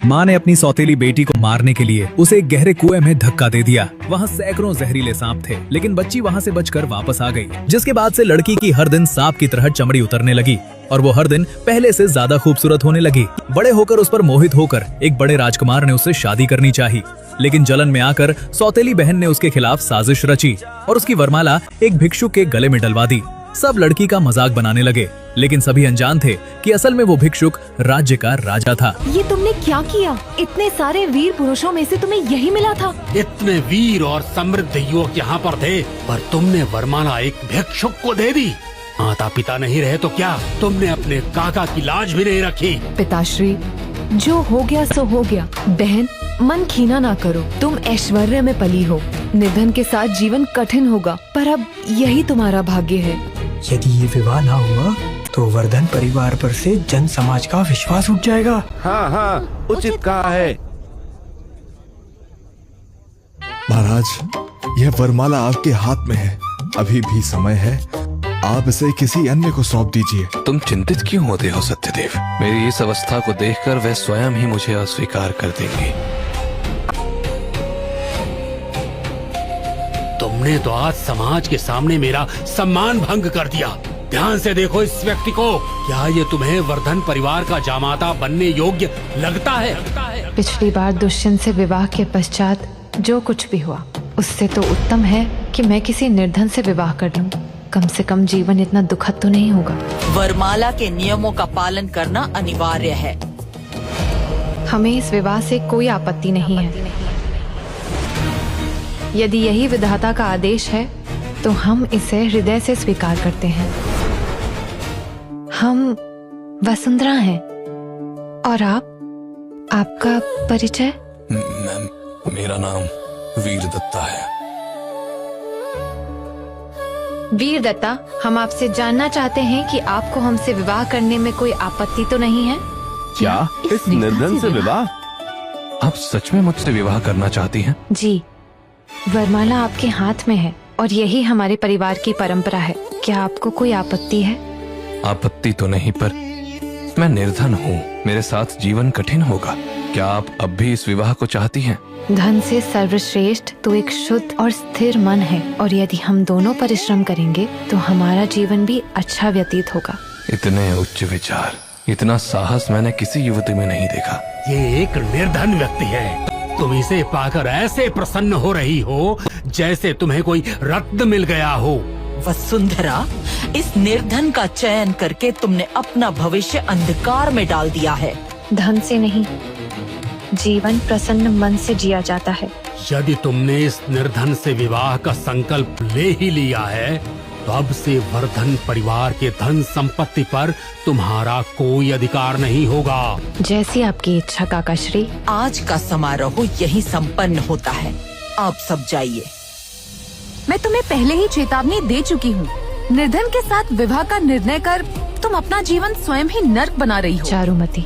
माँ ने अपनी सौतेली बेटी को मारने के लिए उसे एक गहरे कुएं में धक्का दे दिया। वहाँ सैकड़ों जहरीले सांप थे, लेकिन बच्ची वहाँ से बचकर वापस आ गई। जिसके बाद से लड़की की हर दिन सांप की तरह चमड़ी उतरने लगी और वो हर दिन पहले से ज्यादा खूबसूरत होने लगी। बड़े होकर उस पर मोहित होकर एक बड़े राजकुमार ने उससे शादी करनी चाहिए, लेकिन जलन में आकर सौतेली बहन ने उसके खिलाफ साजिश रची और उसकी वरमाला एक भिक्षुक के गले में डलवा दी। सब लड़की का मजाक बनाने लगे, लेकिन सभी अनजान थे कि असल में वो भिक्षुक राज्य का राजा था। ये तुमने क्या किया? इतने सारे वीर पुरुषों में से तुम्हें यही मिला था? इतने वीर और समृद्ध युवक यहाँ पर थे, पर तुमने वरमाला एक भिक्षुक को दे दी। माता पिता नहीं रहे तो क्या, तुमने अपने काका की लाज भी नहीं रखी। पिताश्री, जो हो गया सो हो गया। बहन, मन खीना ना करो। तुम ऐश्वर्य में पली हो, निधन के साथ जीवन कठिन होगा, पर अब यही तुम्हारा भाग्य है। यदि ये विवाह ना हुआ तो वर्धन परिवार पर से जन समाज का विश्वास उठ जाएगा। हाँ हाँ, उचित कहा है। महाराज, यह वरमाला आपके हाथ में है, अभी भी समय है, आप इसे किसी अन्य को सौंप दीजिए। तुम चिंतित क्यों होते हो सत्यदेव? मेरी इस अवस्था को देखकर वह स्वयं ही मुझे अस्वीकार कर देंगे। तुमने तो आज समाज के सामने मेरा सम्मान भंग कर दिया। ध्यान से देखो इस व्यक्ति को। क्या ये तुम्हें वर्धन परिवार का जामाता बनने योग्य लगता है? पिछली बार दुष्यंत से विवाह के पश्चात जो कुछ भी हुआ, उससे तो उत्तम है कि मैं किसी निर्धन से विवाह कर लूं। कम से कम जीवन इतना दुखद तो नहीं होगा। वरमाला के नियमों का पालन करना अनिवार्य है। हमें इस विवाह से कोई आपत्ति नहीं है। यदि यही विधाता का आदेश है तो हम इसे हृदय से स्वीकार करते हैं। हम वसुंधरा हैं। और आपका परिचय? मेरा नाम वीर दत्ता है। वीर दत्ता, हम आपसे जानना चाहते हैं कि आपको हमसे विवाह करने में कोई आपत्ति तो नहीं है? क्या इस निर्धन से विवाह? आप सच में मुझसे विवाह करना चाहती हैं? जी, वरमाला आपके हाथ में है और यही हमारे परिवार की परंपरा है। क्या आपको कोई आपत्ति है? आपत्ति तो नहीं, पर मैं निर्धन हूँ, मेरे साथ जीवन कठिन होगा। क्या आप अब भी इस विवाह को चाहती हैं? धन से सर्वश्रेष्ठ तो एक शुद्ध और स्थिर मन है, और यदि हम दोनों परिश्रम करेंगे तो हमारा जीवन भी अच्छा व्यतीत होगा। इतने उच्च विचार, इतना साहस मैंने किसी युवती में नहीं देखा। ये एक निर्धन व्यक्ति है। तुम इसे पाकर ऐसे प्रसन्न हो रही हो जैसे तुम्हें कोई रत्न मिल गया हो। वसुंधरा, इस निर्धन का चयन करके तुमने अपना भविष्य अंधकार में डाल दिया है। धन से नहीं, जीवन प्रसन्न मन से जिया जाता है। यदि तुमने इस निर्धन से विवाह का संकल्प ले ही लिया है तो अब से वर्धन परिवार के धन संपत्ति पर तुम्हारा कोई अधिकार नहीं होगा। जैसी आपकी इच्छा काकाश्री। आज का समारोह यही संपन्न होता है। आप सब जाइए। मैं तुम्हें पहले ही चेतावनी दे चुकी हूँ। निर्धन के साथ विवाह का निर्णय कर तुम अपना जीवन स्वयं ही नर्क बना रही हो। चारुमती,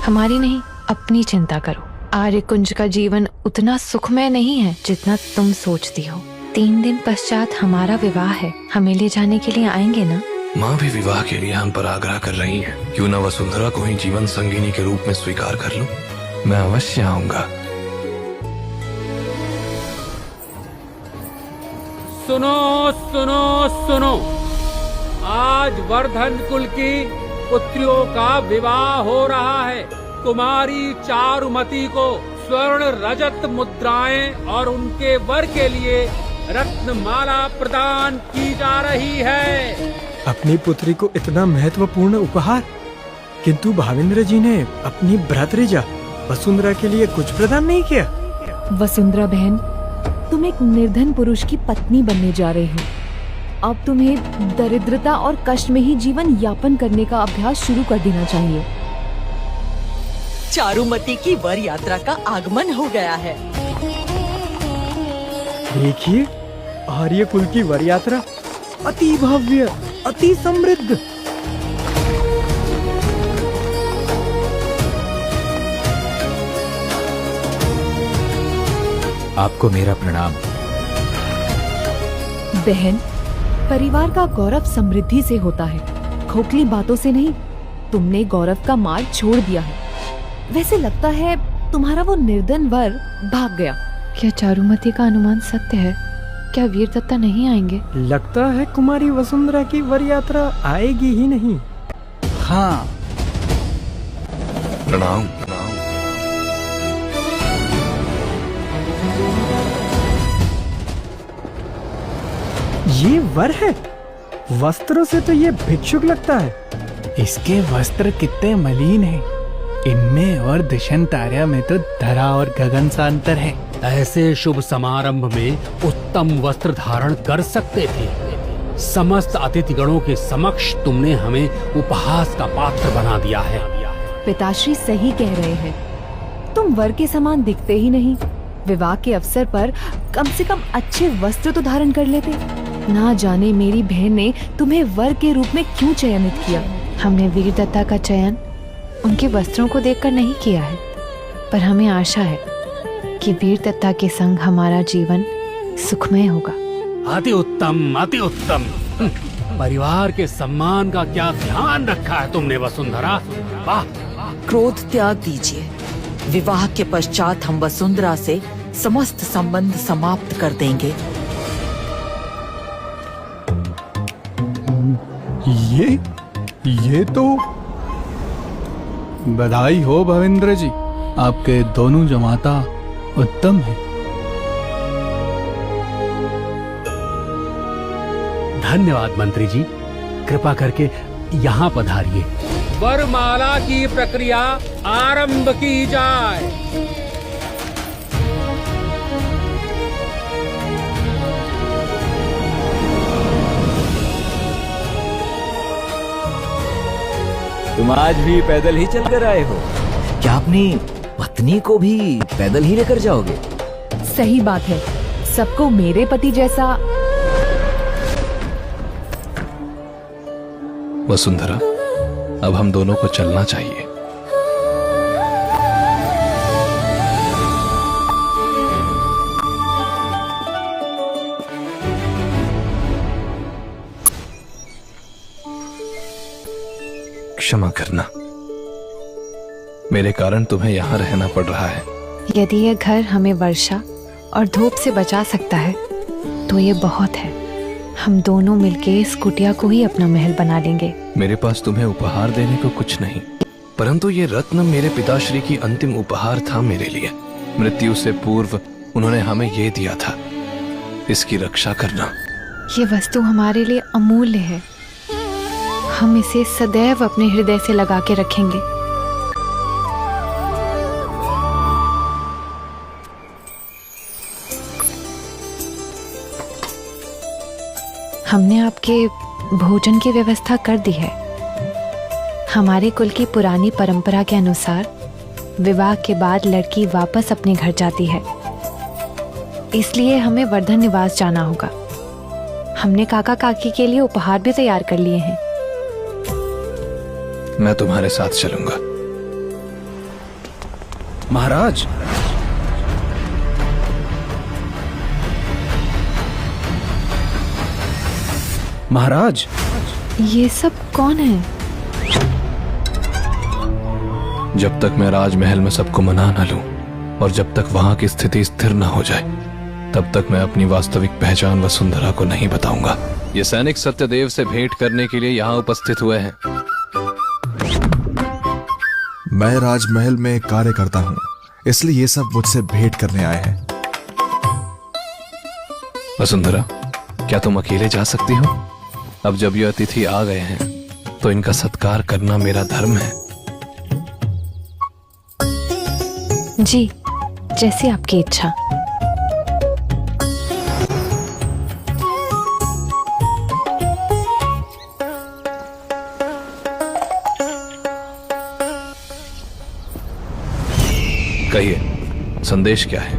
हमारी नहीं, अपनी चिंता करो। आर्यकुंज का जीवन उतना सुखमय नहीं है जितना तुम सोचती हो। 3 दिन पश्चात हमारा विवाह है। हमें ले जाने के लिए आएंगे ना? माँ भी विवाह के लिए हम पर आग्रह कर रही है। क्यों न वसुंधरा को ही जीवन संगिनी के रूप में स्वीकार कर लूं? मैं अवश्य आऊंगा। सुनो सुनो सुनो, आज वर्धन कुल की पुत्रियों का विवाह हो रहा है। कुमारी चारुमती को स्वर्ण रजत मुद्राएं और उनके वर के लिए रत्नमाला प्रदान की जा रही है। अपनी पुत्री को इतना महत्वपूर्ण उपहार, किंतु भावेंद्र जी ने अपनी भ्रातृजा वसुंधरा के लिए कुछ प्रदान नहीं किया। वसुंधरा बहन, तुम एक निर्धन पुरुष की पत्नी बनने जा रहे हो। अब तुम्हें दरिद्रता और कष्ट में ही जीवन यापन करने का अभ्यास शुरू कर देना चाहिए। चारुमती की वर यात्रा का आगमन हो गया है। देखिए, आर्य कुल की वर यात्रा अति भव्य, अति समृद्ध। आपको मेरा प्रणाम। बहन, परिवार का गौरव समृद्धि से होता है, खोखली बातों से नहीं। तुमने गौरव का मार्ग छोड़ दिया है। वैसे लगता है तुम्हारा वो निर्धन वर भाग गया। क्या चारुमती का अनुमान सत्य है? क्या वीर दत्ता नहीं आएंगे? लगता है कुमारी वसुंधरा की वर यात्रा आएगी ही नहीं। हाँ, प्रणाम। ये वर है? वस्त्रों से तो ये भिक्षुक लगता है। इसके वस्त्र कितने मलिन हैं। इनमें और दिशंतार्या में तो धरा और गगन सा अंतर है। ऐसे शुभ समारंभ में उत्तम वस्त्र धारण कर सकते थे। समस्त अतिथिगणों के समक्ष तुमने हमें उपहास का पात्र बना दिया है। पिताश्री सही कह रहे हैं। तुम वर के समान दिखते ही नहीं। विवाह के अवसर पर कम से कम अच्छे वस्त्र तो धारण कर लेते। ना जाने मेरी बहन ने तुम्हें वर के रूप में क्यों चयनित किया। हमने वीर दत्ता का चयन उनके वस्त्रों को देखकर नहीं किया है, पर हमें आशा है कि वीर दत्ता के संग हमारा जीवन सुखमय होगा। अति उत्तम, अति उत्तम। परिवार के सम्मान का क्या ध्यान रखा है तुमने वसुंधरा। वाह। क्रोध त्याग दीजिए। विवाह के पश्चात हम वसुंधरा से समस्त संबंध समाप्त कर देंगे। ये तो बधाई हो भवेंद्र जी, आपके दोनों जमाता उत्तम है। धन्यवाद मंत्री जी, कृपा करके यहाँ पधारिए। वरमाला की प्रक्रिया आरंभ की जाए। तुम आज भी पैदल ही चलकर आए हो? क्या अपनी पत्नी को भी पैदल ही लेकर जाओगे? सही बात है। सबको मेरे पति जैसा। वसुंधरा, अब हम दोनों को चलना चाहिए। क्षमा करना, मेरे कारण तुम्हें यहाँ रहना पड़ रहा है। यदि यह घर हमें वर्षा और धूप से बचा सकता है तो ये बहुत है। हम दोनों मिलके इस कुटिया को ही अपना महल बना लेंगे। मेरे पास तुम्हें उपहार देने को कुछ नहीं, परंतु ये रत्न मेरे पिताश्री की अंतिम उपहार था मेरे लिए। मृत्यु से पूर्व उन्होंने हमें ये दिया था। इसकी रक्षा करना। ये वस्तु हमारे लिए अमूल्य है। हम इसे सदैव अपने हृदय से लगा के रखेंगे। हमने आपके भोजन की व्यवस्था कर दी है। हमारे कुल की पुरानी परंपरा के अनुसार विवाह के बाद लड़की वापस अपने घर जाती है, इसलिए हमें वर्धन निवास जाना होगा। हमने काका काकी के लिए उपहार भी तैयार कर लिए हैं। मैं तुम्हारे साथ चलूंगा। महाराज, महाराज, ये सब कौन है? जब तक मैं राजमहल में सबको मना न लूं और जब तक वहां की स्थिति स्थिर न हो जाए, तब तक मैं अपनी वास्तविक पहचान वसुंधरा को नहीं बताऊंगा। ये सैनिक सत्यदेव से भेंट करने के लिए यहाँ उपस्थित हुए हैं। मैं राजमहल में कार्य करता हूँ, इसलिए ये सब मुझसे भेंट करने आए हैं। वसुंधरा, क्या तुम अकेले जा सकती हो? अब जब ये अतिथि आ गए हैं तो इनका सत्कार करना मेरा धर्म है। जी, जैसी आपकी इच्छा। कहिए, संदेश क्या है?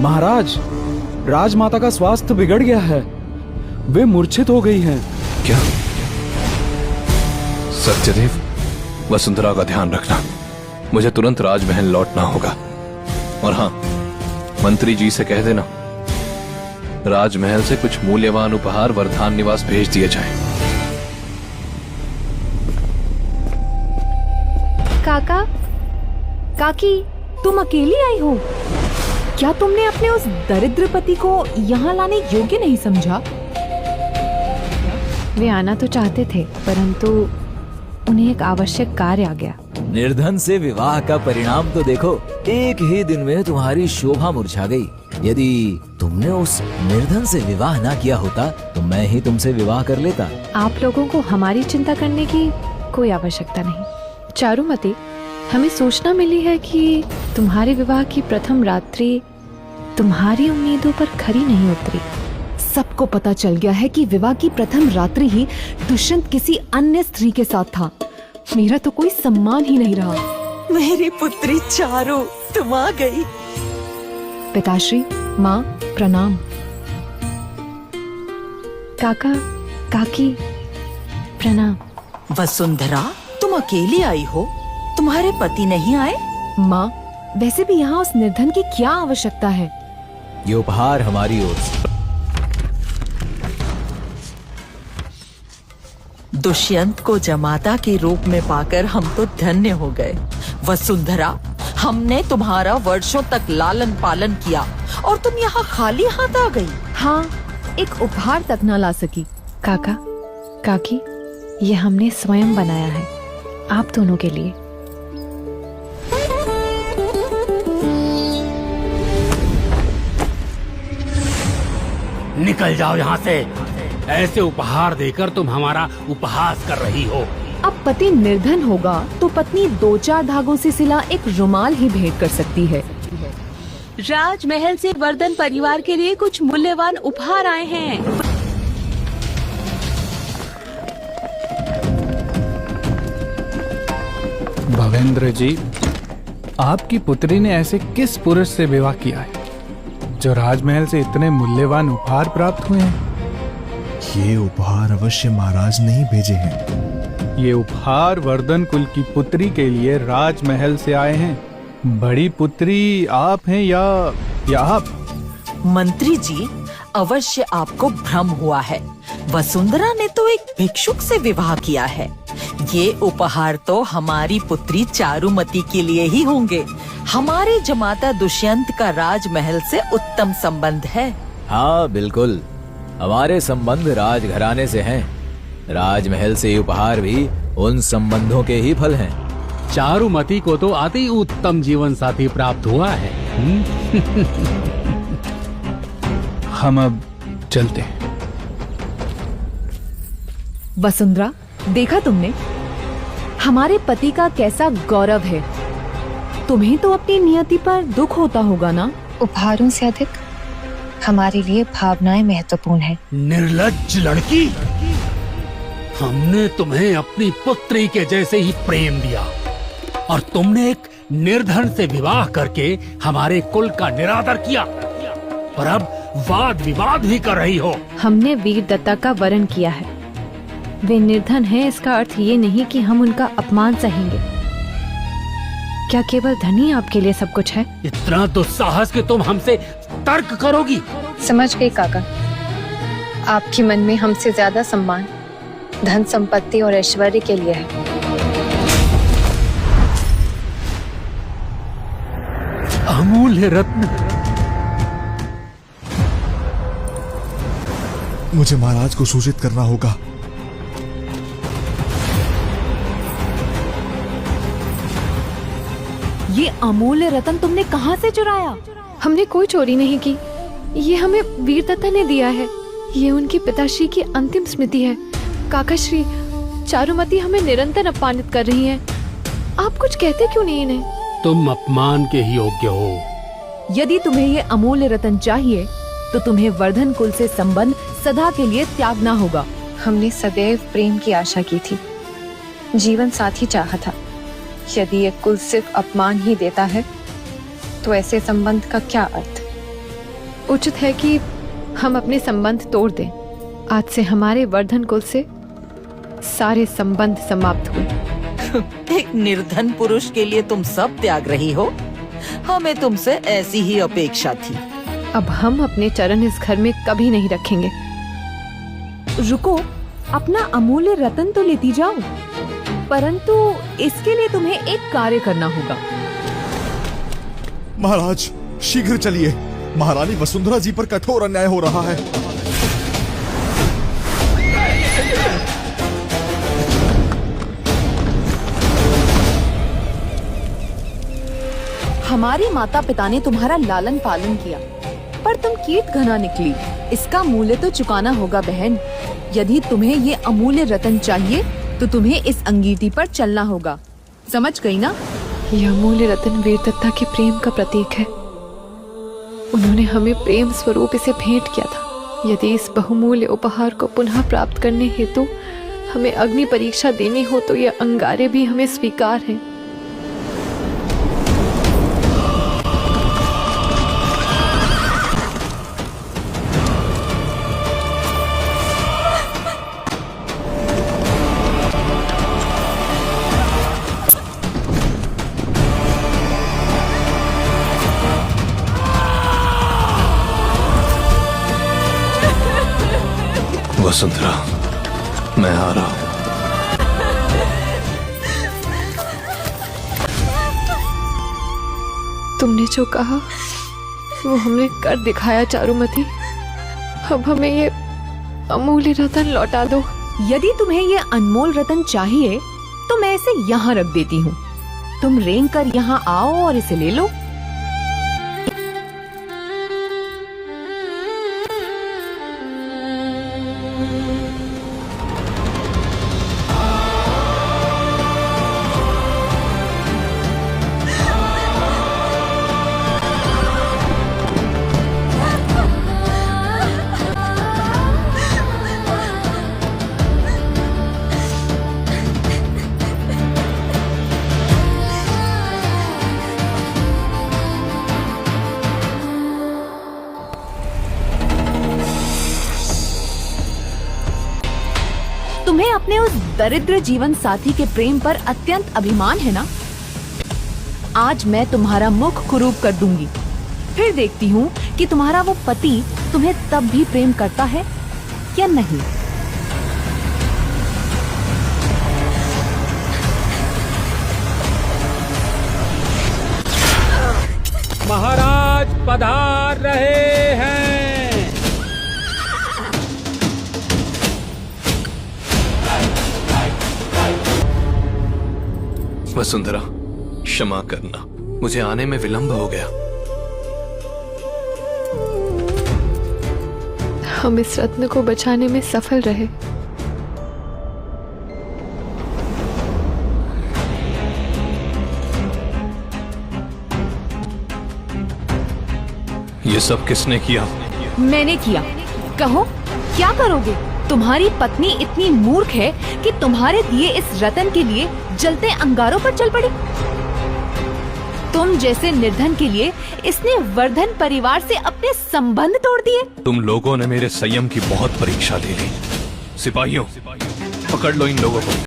महाराज, राजमाता का स्वास्थ्य बिगड़ गया है। वे मूर्छित हो गई हैं। क्या? सत्यदेव, वसुंधरा का ध्यान रखना। मुझे तुरंत राजमहल लौटना होगा। और हाँ, मंत्री जी से कह देना राजमहल से कुछ मूल्यवान उपहार वर्धान निवास भेज दिए जाएं। काका, काकी, तुम अकेली आई हो? क्या तुमने अपने उस दरिद्र पति को यहाँ लाने योग्य नहीं समझा? वे आना तो चाहते थे, परंतु उन्हें एक आवश्यक कार्य आ गया। निर्धन से विवाह का परिणाम तो देखो, एक ही दिन में तुम्हारी शोभा मुरझा गई। यदि तुमने उस निर्धन से विवाह ना किया होता तो मैं ही तुमसे विवाह कर लेता। आप लोगों को हमारी चिंता करने की कोई आवश्यकता नहीं। चारुमती, हमें सूचना मिली है कि तुम्हारे विवाह की प्रथम रात्रि तुम्हारी उम्मीदों पर खरी नहीं उतरी। सबको पता चल गया है कि विवाह की प्रथम रात्रि ही दुष्यंत किसी अन्य स्त्री के साथ था। मेरा तो कोई सम्मान ही नहीं रहा। मेरी पुत्री चारू, तुम आ गई। पिताश्री, माँ, प्रणाम। काका, काकी, प्रणाम। वसुंधरा, तुम अकेली आई हो? तुम्हारे पति नहीं आए? माँ, वैसे भी यहाँ उस निर्धन की क्या आवश्यकता है? ये उपहार हमारी ओर से। दुष्यंत को जमाता के रूप में पाकर हम तो धन्य हो गए। वसुंधरा, हमने तुम्हारा वर्षों तक लालन पालन किया और तुम यहाँ खाली हाथ आ गई। हाँ, एक उपहार तक न ला सकी। काका, काकी, ये हमने स्वयं बनाया है, आप दोनों के लिए। निकल जाओ यहाँ से। ऐसे उपहार देकर तुम हमारा उपहास कर रही हो। अब पति निर्धन होगा तो पत्नी 2-4 धागों से सिला एक रुमाल ही भेंट कर सकती है। राजमहल से वर्धन परिवार के लिए कुछ मूल्यवान उपहार आए हैं। भवेंद्र जी, आपकी पुत्री ने ऐसे किस पुरुष से विवाह किया है जो राजमहल से इतने मूल्यवान उपहार प्राप्त हुए हैं? ये उपहार अवश्य महाराज ने ही भेजे हैं। ये उपहार वर्धन कुल की पुत्री के लिए राजमहल से आए हैं। बड़ी पुत्री आप हैं या आप? मंत्री जी, अवश्य आपको भ्रम हुआ है। वसुंधरा ने तो एक भिक्षुक से विवाह किया है। ये उपहार तो हमारी पुत्री चारुमती के लिए ही होंगे। हमारे जमाता दुष्यंत का राजमहल से उत्तम संबंध है। हाँ बिल्कुल, हमारे संबंध राजघराने से हैं। राजमहल से ये उपहार भी उन संबंधों के ही फल हैं। चारुमती को तो अति उत्तम जीवन साथी प्राप्त हुआ है। हम अब चलते हैं। वसुंधरा, देखा तुमने? हमारे पति का कैसा गौरव है। तुम्हें तो अपनी नियति पर दुख होता होगा ना? उपहारों से अधिक हमारे लिए भावनाएं महत्वपूर्ण हैं। निर्लज्ज लड़की, हमने तुम्हें अपनी पुत्री के जैसे ही प्रेम दिया और तुमने एक निर्धन से विवाह करके हमारे कुल का निरादर किया, पर अब वाद विवाद भी कर रही हो। हमने वीर दत्ता का वरण किया है। वे निर्धन हैं, इसका अर्थ ये नहीं कि हम उनका अपमान सहेंगे। क्या केवल धन ही आपके लिए सब कुछ है? इतना तो साहस कि तुम हमसे तर्क करोगी। समझ गई काका, आपके मन में हमसे ज्यादा सम्मान धन संपत्ति और ऐश्वर्य के लिए है। अमूल्य रत्न, मुझे महाराज को सूचित करना होगा। ये अमूल्य रतन तुमने कहाँ से चुराया? हमने कोई चोरी नहीं की। ये हमें वीर दत्ता ने दिया है। ये उनकी पिताश्री की अंतिम स्मृति है। काकाश्री, चारुमती हमें निरंतर अपमानित कर रही है। आप कुछ कहते क्यों नहीं इन्हें? तुम अपमान के ही योग्य हो। यदि तुम्हें ये अमूल्य रतन चाहिए तो तुम्हें वर्धन कुल से संबंध सदा के लिए त्यागना होगा। हमने सदैव प्रेम की आशा की थी, जीवन साथी चाहा था। यदि ये कुल सिर्फ अपमान ही देता है तो ऐसे संबंध का क्या अर्थ? उचित है कि हम अपने संबंध तोड़ दें। आज से हमारे वर्धन कुल से सारे संबंध समाप्त हुए। एक निर्धन पुरुष के लिए तुम सब त्याग रही हो? हमें तुमसे ऐसी ही अपेक्षा थी। अब हम अपने चरण इस घर में कभी नहीं रखेंगे। रुको, अपना अमूल्य रतन तो लेती जाओ। परंतु इसके लिए तुम्हें एक कार्य करना होगा। महाराज शीघ्र चलिए, महारानी वसुंधरा जी पर कठोर अन्याय हो रहा है। हमारे माता पिता ने तुम्हारा लालन पालन किया, पर तुम कीट घना निकली। इसका मूल्य तो चुकाना होगा बहन। यदि तुम्हें ये अमूल्य रतन चाहिए तो तुम्हें इस अंगीठी पर चलना होगा, समझ गई ना? यह अमूल्य रतन वीरदत्ता के प्रेम का प्रतीक है। उन्होंने हमें प्रेम स्वरूप इसे भेंट किया था। यदि इस बहुमूल्य उपहार को पुनः प्राप्त करने हेतु हमें अग्नि परीक्षा देनी हो तो यह अंगारे भी हमें स्वीकार हैं। वसुंधरा, मैं आ रहा हूं। तुमने जो कहा वो हमने कर दिखाया चारुमती। अब हमें ये अमूल्य रतन लौटा दो। यदि तुम्हें ये अनमोल रतन चाहिए तो मैं इसे यहाँ रख देती हूँ। तुम रेंग कर यहाँ आओ और इसे ले लो। तुम्हें अपने उस दरिद्र जीवन साथी के प्रेम पर अत्यंत अभिमान है ना? आज मैं तुम्हारा मुख कुरूप कर दूंगी। फिर देखती हूँ कि तुम्हारा वो पति तुम्हें तब भी प्रेम करता है या नहीं। महाराज पधार रहे हैं। वसुंधरा, क्षमा करना, मुझे आने में विलंब हो गया। हम इस रत्न को बचाने में सफल रहे। ये सब किसने किया? मैंने किया। कहो क्या करोगे? तुम्हारी पत्नी इतनी मूर्ख है कि तुम्हारे दिए इस रतन के लिए जलते अंगारों पर चल पड़ी। तुम जैसे निर्धन के लिए इसने वर्धन परिवार से अपने संबंध तोड़ दिए। तुम लोगों ने मेरे संयम की बहुत परीक्षा ले ली। सिपाहियों, पकड़ लो इन लोगों को।